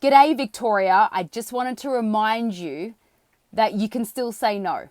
G'day, Victoria. I just wanted to remind you that you can still say no,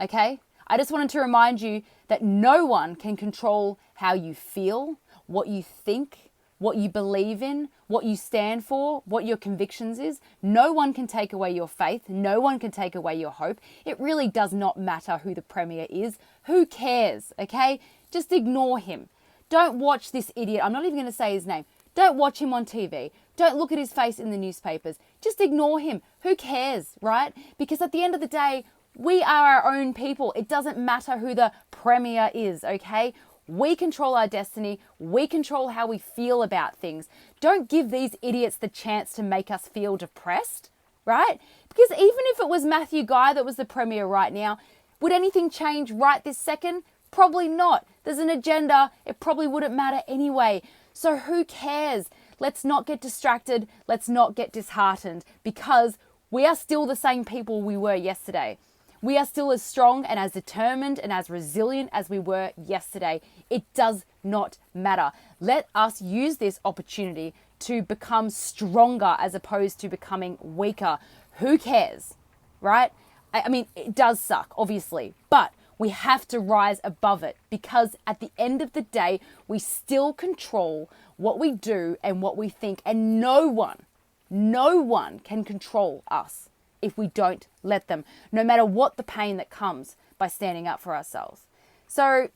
okay? I just wanted to remind you that no one can control how you feel, what you think, what you believe in, what you stand for, what your convictions is. No one can take away your faith. No one can take away your hope. It really does not matter who the Premier is. Who cares, okay? Just ignore him. Don't watch this idiot. I'm not even going to say his name. Don't watch him on TV. Don't look at his face in the newspapers. Just ignore him. Who cares, right? Because at the end of the day, we are our own people. It doesn't matter who the Premier is, okay? We control our destiny. We control how we feel about things. Don't give these idiots the chance to make us feel depressed, right? Because even if it was Matthew Guy that was the Premier right now, would anything change right this second? Probably not. There's an agenda. It probably wouldn't matter anyway. So who cares? Let's not get distracted. Let's not get disheartened, because we are still the same people we were yesterday. We are still as strong and as determined and as resilient as we were yesterday. It does not matter. Let us use this opportunity to become stronger as opposed to becoming weaker. Who cares, right? I mean, it does suck, obviously, but we have to rise above it, because at the end of the day, we still control what we do and what we think, and no one can control us if we don't let them, no matter what the pain that comes by standing up for ourselves. So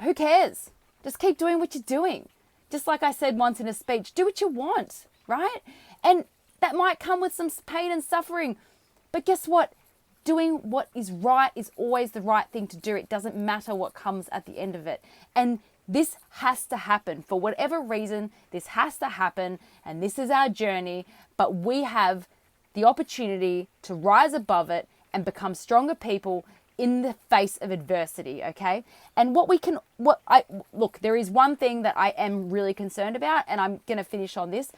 who cares? Just keep doing what you're doing. Just like I said once in a speech, do what you want, right? And that might come with some pain and suffering, but guess what? Doing what is right is always the right thing to do. It doesn't matter what comes at the end of it. And this has to happen. For whatever reason, this has to happen. And this is our journey. But we have the opportunity to rise above it and become stronger people in the face of adversity, okay? And look, there is one thing that I am really concerned about, and I'm going to finish on this.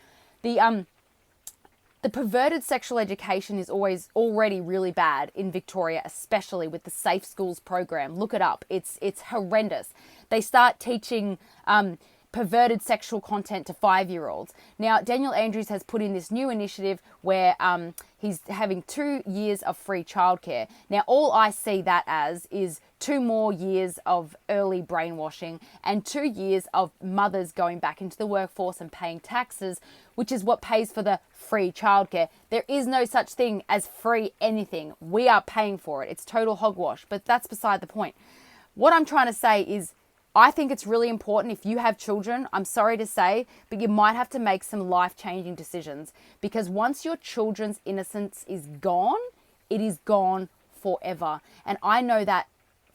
The perverted sexual education is already really bad in Victoria, especially with the Safe Schools program. Look it up. It's horrendous. They start teaching perverted sexual content to 5-year-olds. Now, Daniel Andrews has put in this new initiative where he's having 2 years of free childcare. Now, all I see that as is 2 more years of early brainwashing and 2 years of mothers going back into the workforce and paying taxes, which is what pays for the free childcare. There is no such thing as free anything. We are paying for it. It's total hogwash, but that's beside the point. What I'm trying to say is, I think it's really important if you have children, I'm sorry to say, but you might have to make some life-changing decisions, because once your children's innocence is gone, it is gone forever. And I know that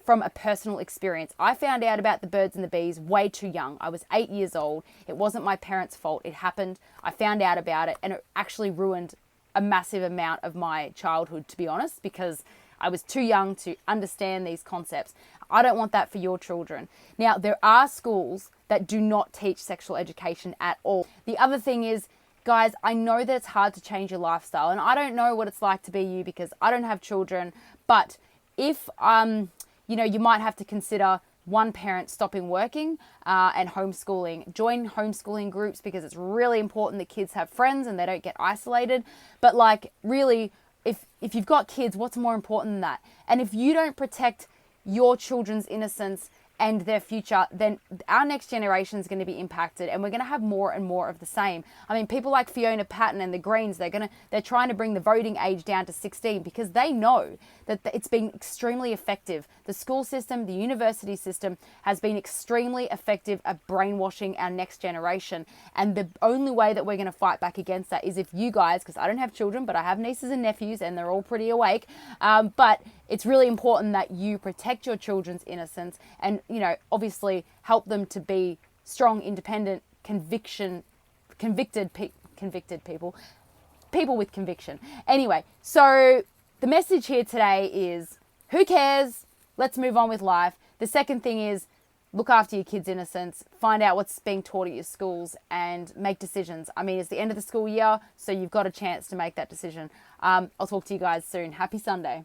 from a personal experience. I found out about the birds and the bees way too young. I was 8 years old. It wasn't my parents' fault. It happened. I found out about it, and it actually ruined a massive amount of my childhood, to be honest, because I was too young to understand these concepts. I don't want that for your children. Now, there are schools that do not teach sexual education at all. The other thing is, guys, I know that it's hard to change your lifestyle, and I don't know what it's like to be you because I don't have children, but if, you might have to consider one parent stopping working and homeschooling. Join homeschooling groups, because it's really important that kids have friends and they don't get isolated. But really, if you've got kids, what's more important than that? And if you don't protect your children's innocence and their future, then our next generation is going to be impacted, and we're going to have more and more of the same. I mean, people like Fiona Patton and the Greens, they're trying to bring the voting age down to 16 because they know that it's been extremely effective. The school system, the university system has been extremely effective at brainwashing our next generation. And the only way that we're going to fight back against that is if you guys, because I don't have children, but I have nieces and nephews and they're all pretty awake. But it's really important that you protect your children's innocence and, obviously help them to be strong, independent, convicted people with conviction. Anyway, so the message here today is, who cares? Let's move on with life. The second thing is, look after your kids' innocence, find out what's being taught at your schools and make decisions. I mean, it's the end of the school year, so you've got a chance to make that decision. I'll talk to you guys soon. Happy Sunday.